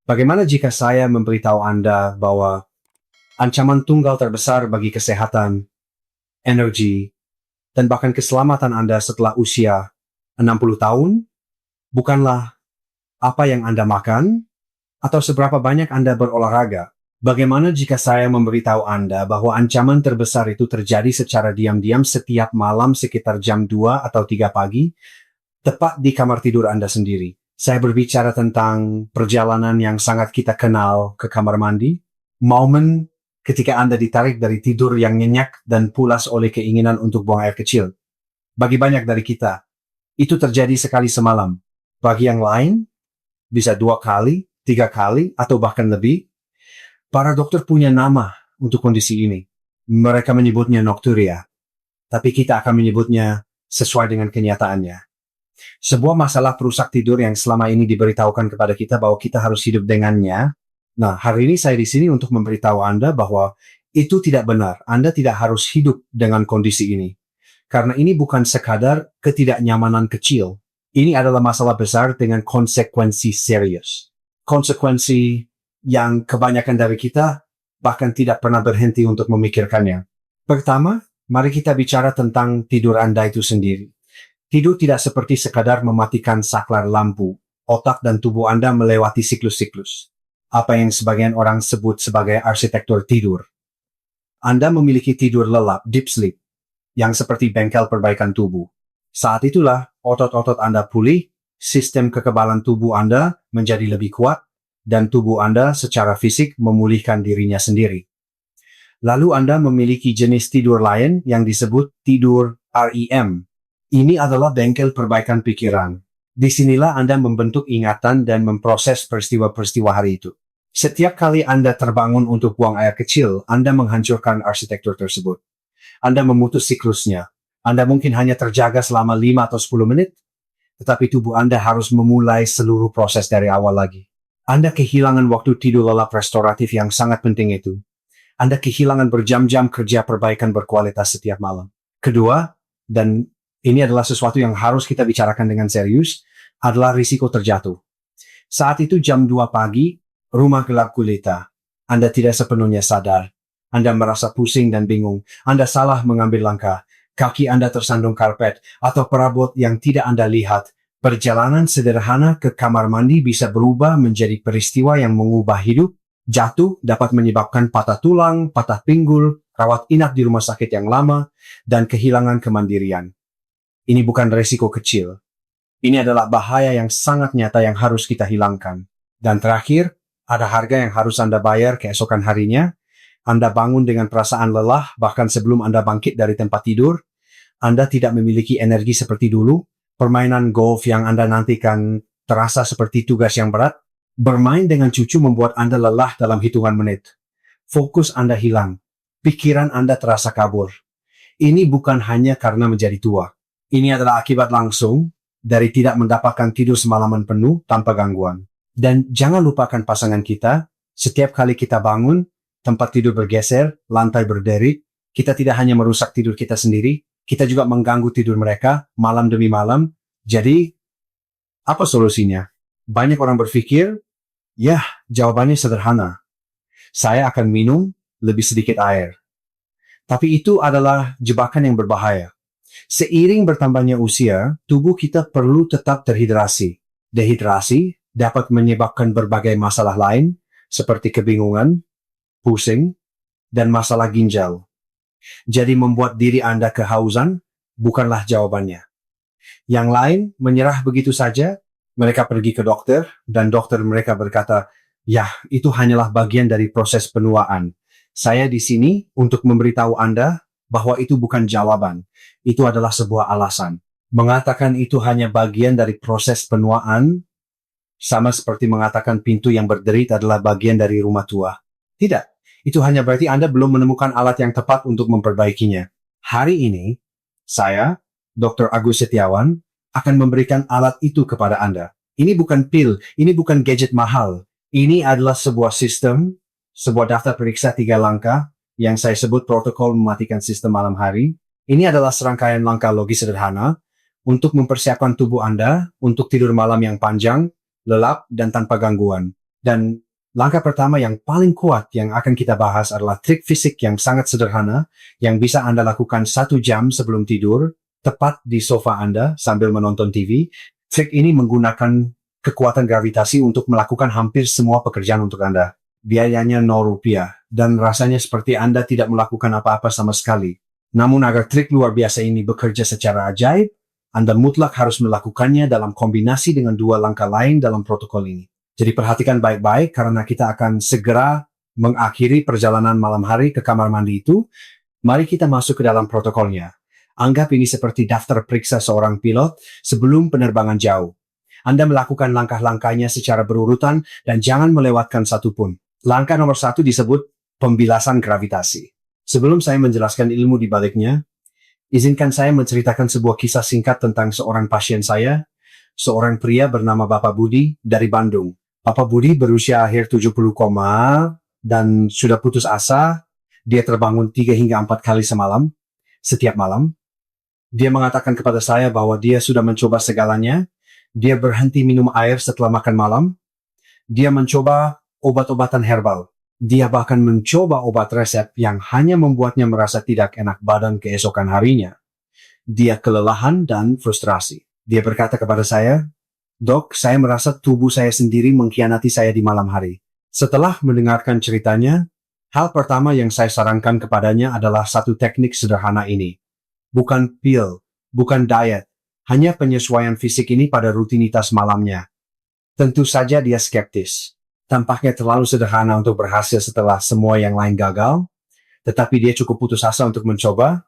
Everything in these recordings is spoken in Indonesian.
Bagaimana jika saya memberitahu Anda bahwa ancaman tunggal terbesar bagi kesehatan, energi, dan bahkan keselamatan Anda setelah usia 60 tahun bukanlah apa yang Anda makan atau seberapa banyak Anda berolahraga? Bagaimana jika saya memberitahu Anda bahwa ancaman terbesar itu terjadi secara diam-diam setiap malam sekitar jam 2 atau 3 pagi, tepat di kamar tidur Anda sendiri? Saya berbicara tentang perjalanan yang sangat kita kenal ke kamar mandi, momen ketika Anda ditarik dari tidur yang nyenyak dan pulas oleh keinginan untuk buang air kecil. Bagi banyak dari kita, itu terjadi sekali semalam. Bagi yang lain, bisa 2 kali, 3 kali, atau bahkan lebih. Para dokter punya nama untuk kondisi ini. Mereka menyebutnya nokturia, tapi kita akan menyebutnya sesuai dengan kenyataannya. Sebuah masalah perusak tidur yang selama ini diberitahukan kepada kita bahwa kita harus hidup dengannya. Nah, hari ini saya di sini untuk memberitahu Anda bahwa itu tidak benar. Anda tidak harus hidup dengan kondisi ini. Karena ini bukan sekadar ketidaknyamanan kecil. Ini adalah masalah besar dengan konsekuensi serius. Konsekuensi yang kebanyakan dari kita bahkan tidak pernah berhenti untuk memikirkannya. Pertama, mari kita bicara tentang tidur Anda itu sendiri. Tidur tidak seperti sekadar mematikan saklar lampu. Otak dan tubuh Anda melewati siklus-siklus. Apa yang sebagian orang sebut sebagai arsitektur tidur. Anda memiliki tidur lelap, deep sleep, yang seperti bengkel perbaikan tubuh. Saat itulah otot-otot Anda pulih, sistem kekebalan tubuh Anda menjadi lebih kuat, dan tubuh Anda secara fisik memulihkan dirinya sendiri. Lalu Anda memiliki jenis tidur lain yang disebut tidur REM. Ini adalah bengkel perbaikan pikiran. Disinilah Anda membentuk ingatan dan memproses peristiwa-peristiwa hari itu. Setiap kali Anda terbangun untuk buang air kecil, Anda menghancurkan arsitektur tersebut. Anda memutus siklusnya. Anda mungkin hanya terjaga selama 5 atau 10 menit, tetapi tubuh Anda harus memulai seluruh proses dari awal lagi. Anda kehilangan waktu tidur lelap restoratif yang sangat penting itu. Anda kehilangan berjam-jam kerja perbaikan berkualitas setiap malam. Kedua, dan ini adalah sesuatu yang harus kita bicarakan dengan serius, adalah risiko terjatuh. Saat itu jam 2 pagi, rumah gelap gulita. Anda tidak sepenuhnya sadar. Anda merasa pusing dan bingung. Anda salah mengambil langkah. Kaki Anda tersandung karpet atau perabot yang tidak Anda lihat. Perjalanan sederhana ke kamar mandi bisa berubah menjadi peristiwa yang mengubah hidup. Jatuh dapat menyebabkan patah tulang, patah pinggul, rawat inap di rumah sakit yang lama, dan kehilangan kemandirian. Ini bukan resiko kecil. Ini adalah bahaya yang sangat nyata yang harus kita hilangkan. Dan terakhir, ada harga yang harus Anda bayar keesokan harinya. Anda bangun dengan perasaan lelah, bahkan sebelum Anda bangkit dari tempat tidur. Anda tidak memiliki energi seperti dulu. Permainan golf yang Anda nantikan terasa seperti tugas yang berat. Bermain dengan cucu membuat Anda lelah dalam hitungan menit. Fokus Anda hilang. Pikiran Anda terasa kabur. Ini bukan hanya karena menjadi tua. Ini adalah akibat langsung dari tidak mendapatkan tidur semalaman penuh tanpa gangguan. Dan jangan lupakan pasangan kita. Setiap kali kita bangun, tempat tidur bergeser, lantai berderi. Kita tidak hanya merusak tidur kita sendiri, kita juga mengganggu tidur mereka malam demi malam. Jadi, apa solusinya? Banyak orang berpikir, ya, jawabannya sederhana. Saya akan minum lebih sedikit air. Tapi itu adalah jebakan yang berbahaya. Seiring bertambahnya usia, tubuh kita perlu tetap terhidrasi. Dehidrasi dapat menyebabkan berbagai masalah lain, seperti kebingungan, pusing, dan masalah ginjal. Jadi membuat diri Anda kehausan bukanlah jawabannya. Yang lain menyerah begitu saja, mereka pergi ke dokter, dan dokter mereka berkata, ya, itu hanyalah bagian dari proses penuaan. Saya di sini untuk memberitahu Anda bahwa itu bukan jawaban. Itu adalah sebuah alasan. Mengatakan itu hanya bagian dari proses penuaan, sama seperti mengatakan pintu yang berderit adalah bagian dari rumah tua. Tidak. Itu hanya berarti Anda belum menemukan alat yang tepat untuk memperbaikinya. Hari ini, saya, Dr. Agus Setiawan, akan memberikan alat itu kepada Anda. Ini bukan pil, ini bukan gadget mahal. Ini adalah sebuah sistem, sebuah daftar periksa 3 langkah, yang saya sebut protokol mematikan sistem malam hari. Ini adalah serangkaian langkah logis sederhana untuk mempersiapkan tubuh Anda untuk tidur malam yang panjang, lelap, dan tanpa gangguan. Dan langkah pertama yang paling kuat yang akan kita bahas adalah trik fisik yang sangat sederhana yang bisa Anda lakukan 1 jam sebelum tidur, tepat di sofa Anda sambil menonton TV. Trik ini menggunakan kekuatan gravitasi untuk melakukan hampir semua pekerjaan untuk Anda. Biayanya Rp0 dan rasanya seperti Anda tidak melakukan apa-apa sama sekali. Namun agar trik luar biasa ini bekerja secara ajaib, Anda mutlak harus melakukannya dalam kombinasi dengan 2 langkah lain dalam protokol ini. Jadi perhatikan baik-baik karena kita akan segera mengakhiri perjalanan malam hari ke kamar mandi itu. Mari kita masuk ke dalam protokolnya. Anggap ini seperti daftar periksa seorang pilot sebelum penerbangan jauh. Anda melakukan langkah-langkahnya secara berurutan dan jangan melewatkan satu pun. Langkah nomor 1 disebut pembilasan gravitasi. Sebelum saya menjelaskan ilmu di baliknya, izinkan saya menceritakan sebuah kisah singkat tentang seorang pasien saya, seorang pria bernama Bapak Budi dari Bandung. Bapak Budi berusia akhir 70, dan sudah putus asa. Dia terbangun 3 hingga 4 kali setiap malam. Dia mengatakan kepada saya bahwa dia sudah mencoba segalanya. Dia berhenti minum air setelah makan malam. Dia mencoba obat-obatan herbal. Dia bahkan mencoba obat resep yang hanya membuatnya merasa tidak enak badan keesokan harinya. Dia kelelahan dan frustrasi. Dia berkata kepada saya, "Dok, saya merasa tubuh saya sendiri mengkhianati saya di malam hari." Setelah mendengarkan ceritanya, hal pertama yang saya sarankan kepadanya adalah satu teknik sederhana ini. Bukan pil, bukan diet, hanya penyesuaian fisik ini pada rutinitas malamnya. Tentu saja dia skeptis. Tampaknya terlalu sederhana untuk berhasil setelah semua yang lain gagal, tetapi dia cukup putus asa untuk mencoba.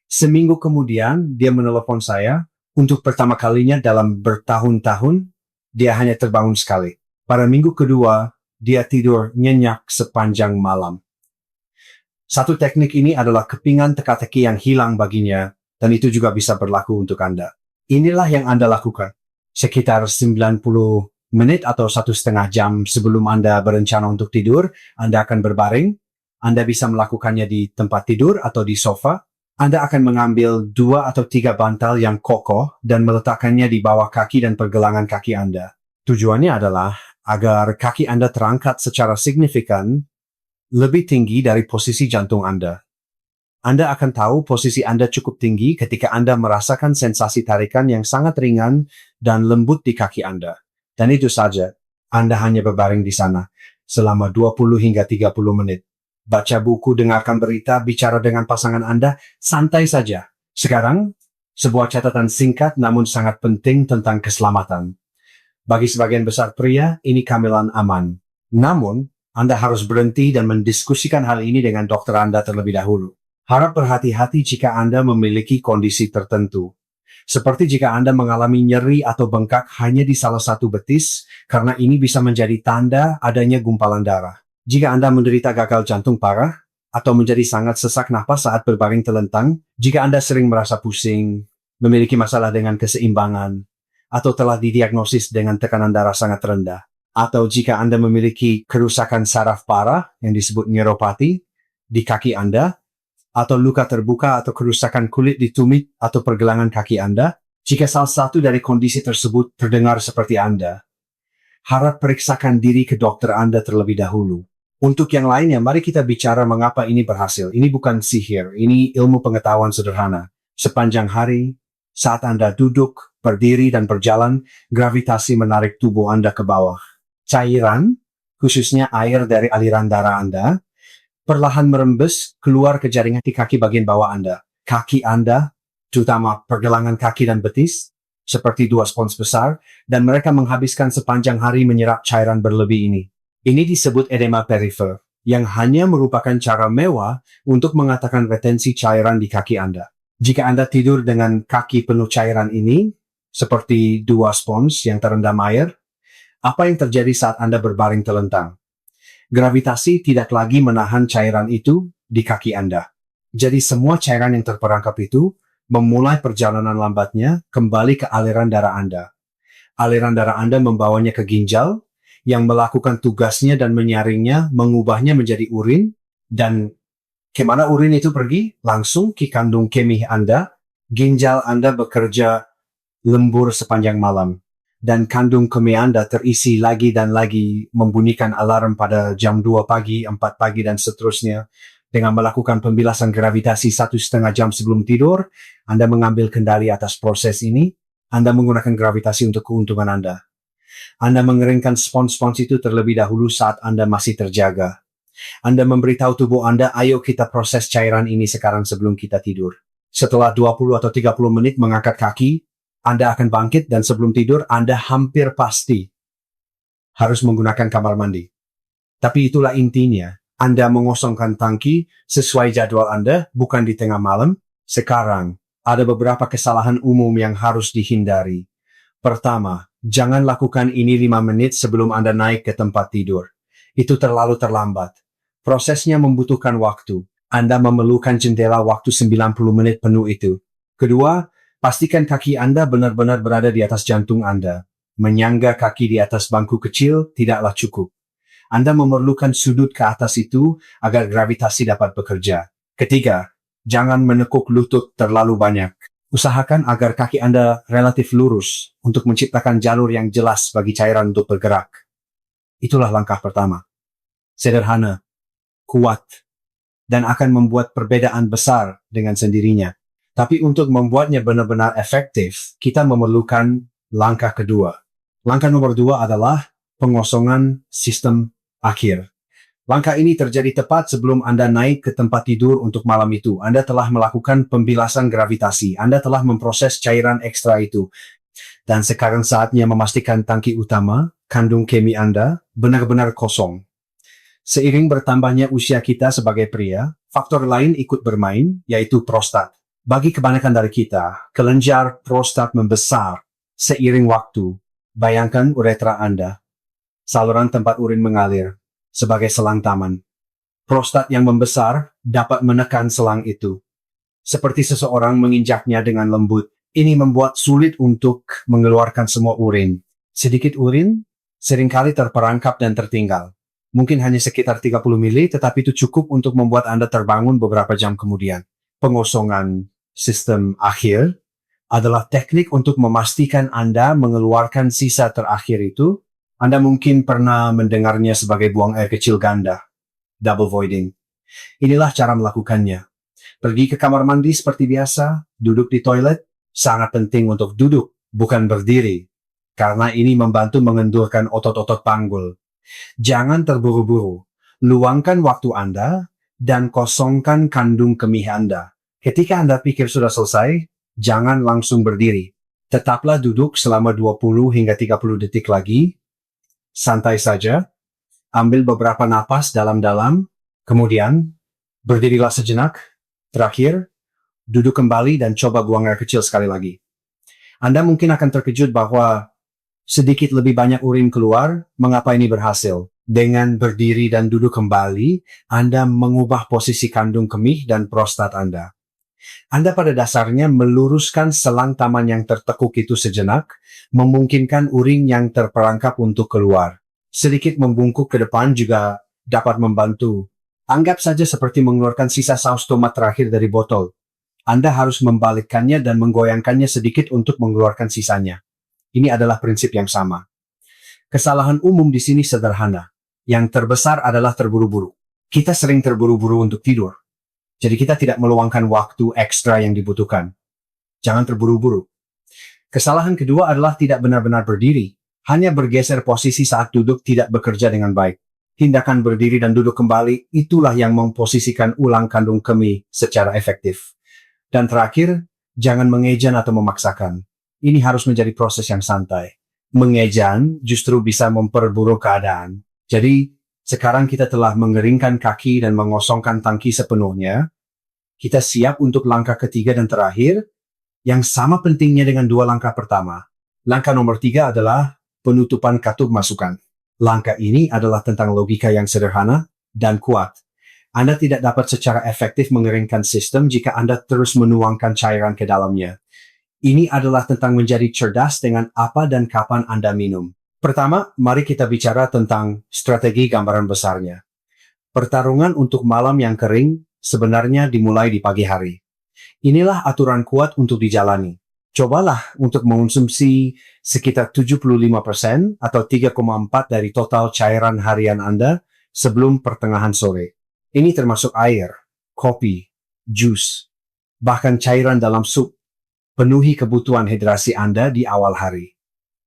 Seminggu kemudian, dia menelepon saya. Untuk pertama kalinya dalam bertahun-tahun, dia hanya terbangun sekali. Pada minggu kedua, dia tidur nyenyak sepanjang malam. Satu teknik ini adalah kepingan teka-teki yang hilang baginya, dan itu juga bisa berlaku untuk Anda. Inilah yang Anda lakukan. Sekitar 90 menit atau 1,5 jam sebelum Anda berencana untuk tidur, Anda akan berbaring. Anda bisa melakukannya di tempat tidur atau di sofa. Anda akan mengambil 2 atau 3 bantal yang kokoh dan meletakkannya di bawah kaki dan pergelangan kaki Anda. Tujuannya adalah agar kaki Anda terangkat secara signifikan lebih tinggi dari posisi jantung Anda. Anda akan tahu posisi Anda cukup tinggi ketika Anda merasakan sensasi tarikan yang sangat ringan dan lembut di kaki Anda. Dan itu saja, Anda hanya berbaring di sana selama 20 hingga 30 menit. Baca buku, dengarkan berita, bicara dengan pasangan Anda, santai saja. Sekarang, sebuah catatan singkat namun sangat penting tentang keselamatan. Bagi sebagian besar pria, ini kehamilan aman. Namun, Anda harus berhenti dan mendiskusikan hal ini dengan dokter Anda terlebih dahulu. Harap berhati-hati jika Anda memiliki kondisi tertentu. Seperti jika Anda mengalami nyeri atau bengkak hanya di salah satu betis, karena ini bisa menjadi tanda adanya gumpalan darah. Jika Anda menderita gagal jantung parah, atau menjadi sangat sesak napas saat berbaring telentang, jika Anda sering merasa pusing, memiliki masalah dengan keseimbangan, atau telah didiagnosis dengan tekanan darah sangat rendah, atau jika Anda memiliki kerusakan saraf parah yang disebut neuropati di kaki Anda, atau luka terbuka atau kerusakan kulit di tumit atau pergelangan kaki Anda, jika salah satu dari kondisi tersebut terdengar seperti Anda, harap periksakan diri ke dokter Anda terlebih dahulu. Untuk yang lainnya, mari kita bicara mengapa ini berhasil. Ini bukan sihir, ini ilmu pengetahuan sederhana. Sepanjang hari, saat Anda duduk, berdiri, dan berjalan, gravitasi menarik tubuh Anda ke bawah. Cairan, khususnya air dari aliran darah Anda, perlahan merembes keluar ke jaringan di kaki bagian bawah Anda. Kaki Anda, terutama pergelangan kaki dan betis, seperti 2 spons besar, dan mereka menghabiskan sepanjang hari menyerap cairan berlebih ini. Ini disebut edema perifer, yang hanya merupakan cara mewah untuk mengatakan retensi cairan di kaki Anda. Jika Anda tidur dengan kaki penuh cairan ini, seperti 2 spons yang terendam air, apa yang terjadi saat Anda berbaring telentang? Gravitasi tidak lagi menahan cairan itu di kaki Anda. Jadi semua cairan yang terperangkap itu memulai perjalanan lambatnya kembali ke aliran darah Anda. Aliran darah Anda membawanya ke ginjal yang melakukan tugasnya dan menyaringnya, mengubahnya menjadi urin, dan kemana urin itu pergi? Langsung ke kandung kemih Anda. Ginjal Anda bekerja lembur sepanjang malam. dan kandung kemih Anda terisi lagi dan lagi, membunyikan alarm pada jam 2 pagi, 4 pagi, dan seterusnya. Dengan melakukan pembilasan gravitasi 1,5 jam sebelum tidur, Anda mengambil kendali atas proses ini. Anda menggunakan gravitasi untuk keuntungan Anda. Anda mengeringkan spons-spons itu terlebih dahulu saat Anda masih terjaga. Anda memberitahu tubuh Anda, ayo kita proses cairan ini sekarang sebelum kita tidur. Setelah 20 atau 30 menit mengangkat kaki, Anda akan bangkit dan sebelum tidur Anda hampir pasti harus menggunakan kamar mandi. Tapi itulah intinya. Anda mengosongkan tangki sesuai jadwal Anda, bukan di tengah malam. Sekarang, ada beberapa kesalahan umum yang harus dihindari. Pertama, jangan lakukan ini 5 menit sebelum Anda naik ke tempat tidur. Itu terlalu terlambat. Prosesnya membutuhkan waktu. Anda memerlukan jendela waktu 90 menit penuh itu. Kedua, pastikan kaki Anda benar-benar berada di atas jantung Anda. Menyangga kaki di atas bangku kecil tidaklah cukup. Anda memerlukan sudut ke atas itu agar gravitasi dapat bekerja. Ketiga, jangan menekuk lutut terlalu banyak. Usahakan agar kaki Anda relatif lurus untuk menciptakan jalur yang jelas bagi cairan untuk bergerak. Itulah langkah pertama. Sederhana, kuat, dan akan membuat perbedaan besar dengan sendirinya. Tapi untuk membuatnya benar-benar efektif, kita memerlukan langkah kedua. Langkah nomor 2 adalah pengosongan sistem akhir. Langkah ini terjadi tepat sebelum Anda naik ke tempat tidur untuk malam itu. Anda telah melakukan pembilasan gravitasi. Anda telah memproses cairan ekstra itu. Dan sekarang saatnya memastikan tangki utama, kandung kemih Anda, benar-benar kosong. Seiring bertambahnya usia kita sebagai pria, faktor lain ikut bermain, yaitu prostat. Bagi kebanyakan dari kita, kelenjar prostat membesar seiring waktu. Bayangkan uretra Anda, saluran tempat urin mengalir, sebagai selang taman. Prostat yang membesar dapat menekan selang itu. Seperti seseorang menginjaknya dengan lembut, ini membuat sulit untuk mengeluarkan semua urin. Sedikit urin seringkali terperangkap dan tertinggal. Mungkin hanya sekitar 30 mili, tetapi itu cukup untuk membuat Anda terbangun beberapa jam kemudian. Pengosongan sistem akhir adalah teknik untuk memastikan Anda mengeluarkan sisa terakhir itu. Anda mungkin pernah mendengarnya sebagai buang air kecil ganda, double voiding. Inilah cara melakukannya. Pergi ke kamar mandi seperti biasa, duduk di toilet, sangat penting untuk duduk, bukan berdiri, karena ini membantu mengendurkan otot-otot panggul. Jangan terburu-buru. Luangkan waktu Anda dan kosongkan kandung kemih Anda. Ketika Anda pikir sudah selesai, jangan langsung berdiri. Tetaplah duduk selama 20 hingga 30 detik lagi. Santai saja. Ambil beberapa napas dalam-dalam. Kemudian, berdirilah sejenak. Terakhir, duduk kembali dan coba buang air kecil sekali lagi. Anda mungkin akan terkejut bahwa sedikit lebih banyak urin keluar. Mengapa ini berhasil? Dengan berdiri dan duduk kembali, Anda mengubah posisi kandung kemih dan prostat Anda. Anda pada dasarnya meluruskan selang taman yang tertekuk itu sejenak, memungkinkan urin yang terperangkap untuk keluar. Sedikit membungkuk ke depan juga dapat membantu. Anggap saja seperti mengeluarkan sisa saus tomat terakhir dari botol. Anda harus membalikkannya dan menggoyangkannya sedikit untuk mengeluarkan sisanya. Ini adalah prinsip yang sama. Kesalahan umum di sini sederhana. Yang terbesar adalah terburu-buru. Kita sering terburu-buru untuk tidur. Jadi kita tidak meluangkan waktu ekstra yang dibutuhkan. Jangan terburu-buru. Kesalahan kedua adalah tidak benar-benar berdiri. Hanya bergeser posisi saat duduk tidak bekerja dengan baik. Tindakan berdiri dan duduk kembali, itulah yang memposisikan ulang kandung kemih secara efektif. Dan terakhir, jangan mengejan atau memaksakan. Ini harus menjadi proses yang santai. Mengejan justru bisa memperburuk keadaan. Jadi, sekarang kita telah mengeringkan kaki dan mengosongkan tangki sepenuhnya. Kita siap untuk langkah ketiga dan terakhir, yang sama pentingnya dengan 2 langkah pertama. Langkah nomor 3 adalah penutupan katup masukan. Langkah ini adalah tentang logika yang sederhana dan kuat. Anda tidak dapat secara efektif mengeringkan sistem jika Anda terus menuangkan cairan ke dalamnya. Ini adalah tentang menjadi cerdas dengan apa dan kapan Anda minum. Pertama, mari kita bicara tentang strategi gambaran besarnya. Pertarungan untuk malam yang kering sebenarnya dimulai di pagi hari. Inilah aturan kuat untuk dijalani. Cobalah untuk mengonsumsi sekitar 75% atau 3,4 dari total cairan harian Anda sebelum pertengahan sore. Ini termasuk air, kopi, jus, bahkan cairan dalam sup. Penuhi kebutuhan hidrasi Anda di awal hari.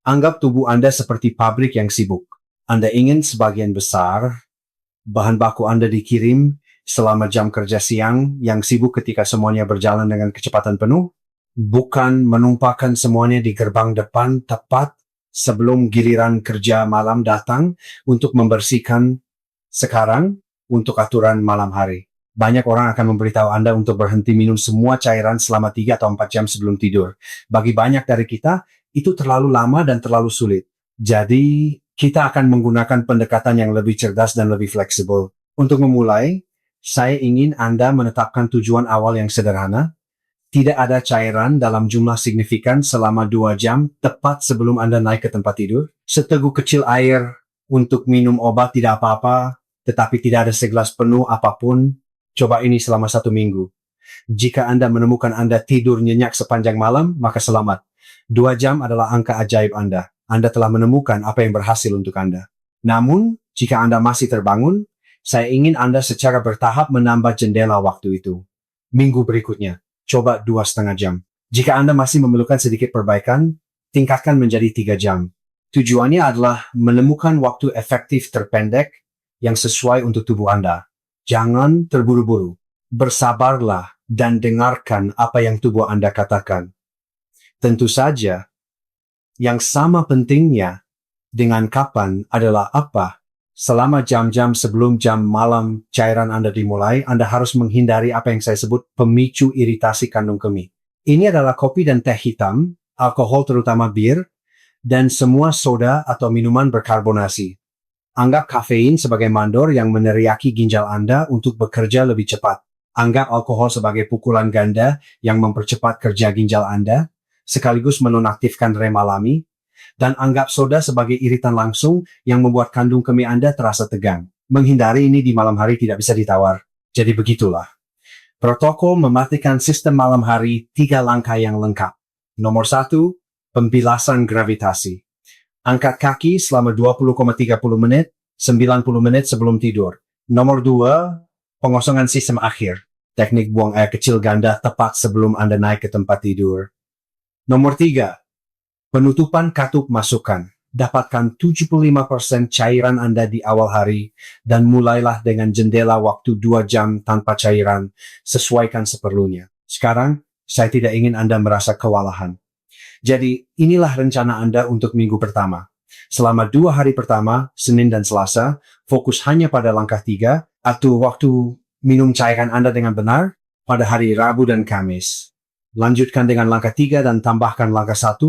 Anggap tubuh Anda seperti pabrik yang sibuk. Anda ingin sebagian besar bahan baku Anda dikirim selama jam kerja siang yang sibuk ketika semuanya berjalan dengan kecepatan penuh, bukan menumpahkan semuanya di gerbang depan tepat sebelum giliran kerja malam datang untuk membersihkan sekarang untuk aturan malam hari. Banyak orang akan memberitahu Anda untuk berhenti minum semua cairan selama 3 atau 4 jam sebelum tidur. Bagi banyak dari kita, itu terlalu lama dan terlalu sulit. Jadi, kita akan menggunakan pendekatan yang lebih cerdas dan lebih fleksibel. Untuk memulai, saya ingin Anda menetapkan tujuan awal yang sederhana. Tidak ada cairan dalam jumlah signifikan selama 2 jam tepat sebelum Anda naik ke tempat tidur. Seteguk kecil air untuk minum obat tidak apa-apa, tetapi tidak ada segelas penuh apapun. Coba ini selama 1 minggu. Jika Anda menemukan Anda tidur nyenyak sepanjang malam, maka selamat. 2 jam adalah angka ajaib Anda. Anda telah menemukan apa yang berhasil untuk Anda. Namun, jika Anda masih terbangun, saya ingin Anda secara bertahap menambah jendela waktu itu. Minggu berikutnya, coba 2,5 jam. Jika Anda masih memerlukan sedikit perbaikan, tingkatkan menjadi 3 jam. Tujuannya adalah menemukan waktu efektif terpendek yang sesuai untuk tubuh Anda. Jangan terburu-buru. Bersabarlah dan dengarkan apa yang tubuh Anda katakan. Tentu saja, yang sama pentingnya dengan kapan adalah apa. Selama jam-jam sebelum jam malam cairan Anda dimulai, Anda harus menghindari apa yang saya sebut pemicu iritasi kandung kemih. Ini adalah kopi dan teh hitam, alkohol terutama bir, dan semua soda atau minuman berkarbonasi. Anggap kafein sebagai mandor yang meneriaki ginjal Anda untuk bekerja lebih cepat. Anggap alkohol sebagai pukulan ganda yang mempercepat kerja ginjal Anda, sekaligus menonaktifkan rem alami, dan anggap soda sebagai iritan langsung yang membuat kandung kemih Anda terasa tegang. Menghindari ini di malam hari tidak bisa ditawar. Jadi begitulah. Protokol mematikan sistem malam hari 3 langkah yang lengkap. Nomor 1, pembilasan gravitasi. Angkat kaki selama 20,30 menit, 90 menit sebelum tidur. Nomor 2, pengosongan sistem akhir. Teknik buang air kecil ganda tepat sebelum Anda naik ke tempat tidur. Nomor 3, penutupan katup masukan. Dapatkan 75% cairan Anda di awal hari dan mulailah dengan jendela waktu 2 jam tanpa cairan. Sesuaikan seperlunya. Sekarang, saya tidak ingin Anda merasa kewalahan. Jadi, inilah rencana Anda untuk minggu pertama. Selama 2 hari pertama, Senin dan Selasa, fokus hanya pada langkah 3, atur waktu minum cairan Anda dengan benar pada hari Rabu dan Kamis. Lanjutkan dengan langkah 3 dan tambahkan langkah 1,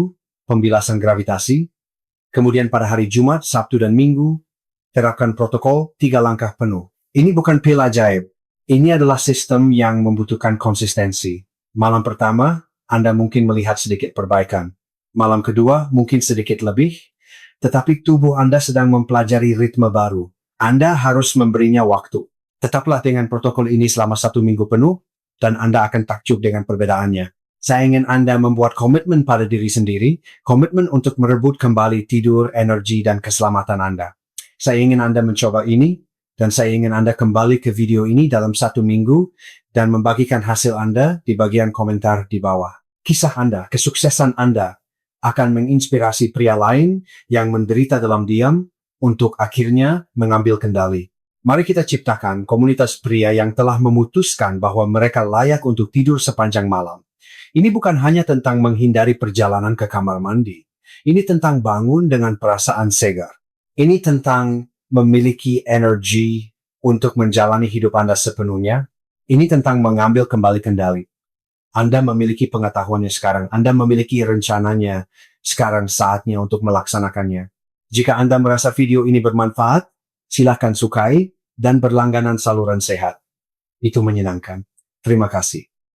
pembilasan gravitasi. Kemudian pada hari Jumat, Sabtu, dan Minggu, terapkan protokol 3 langkah penuh. Ini bukan pil ajaib. Ini adalah sistem yang membutuhkan konsistensi. Malam pertama, Anda mungkin melihat sedikit perbaikan. Malam kedua, mungkin sedikit lebih, tetapi tubuh Anda sedang mempelajari ritme baru. Anda harus memberinya waktu. Tetaplah dengan protokol ini selama 1 minggu penuh, dan Anda akan takjub dengan perbedaannya. Saya ingin Anda membuat komitmen pada diri sendiri, komitmen untuk merebut kembali tidur, energi, dan keselamatan Anda. Saya ingin Anda mencoba ini, dan saya ingin Anda kembali ke video ini dalam 1 minggu, dan membagikan hasil Anda di bagian komentar di bawah. Kisah Anda, kesuksesan Anda akan menginspirasi pria lain yang menderita dalam diam untuk akhirnya mengambil kendali. Mari kita ciptakan komunitas pria yang telah memutuskan bahwa mereka layak untuk tidur sepanjang malam. Ini bukan hanya tentang menghindari perjalanan ke kamar mandi. Ini tentang bangun dengan perasaan segar. Ini tentang memiliki energi untuk menjalani hidup Anda sepenuhnya. Ini tentang mengambil kembali kendali. Anda memiliki pengetahuannya sekarang. Anda memiliki rencananya. Sekarang saatnya untuk melaksanakannya. Jika Anda merasa video ini bermanfaat, silakan sukai dan berlangganan saluran sehat. Itu menyenangkan. Terima kasih.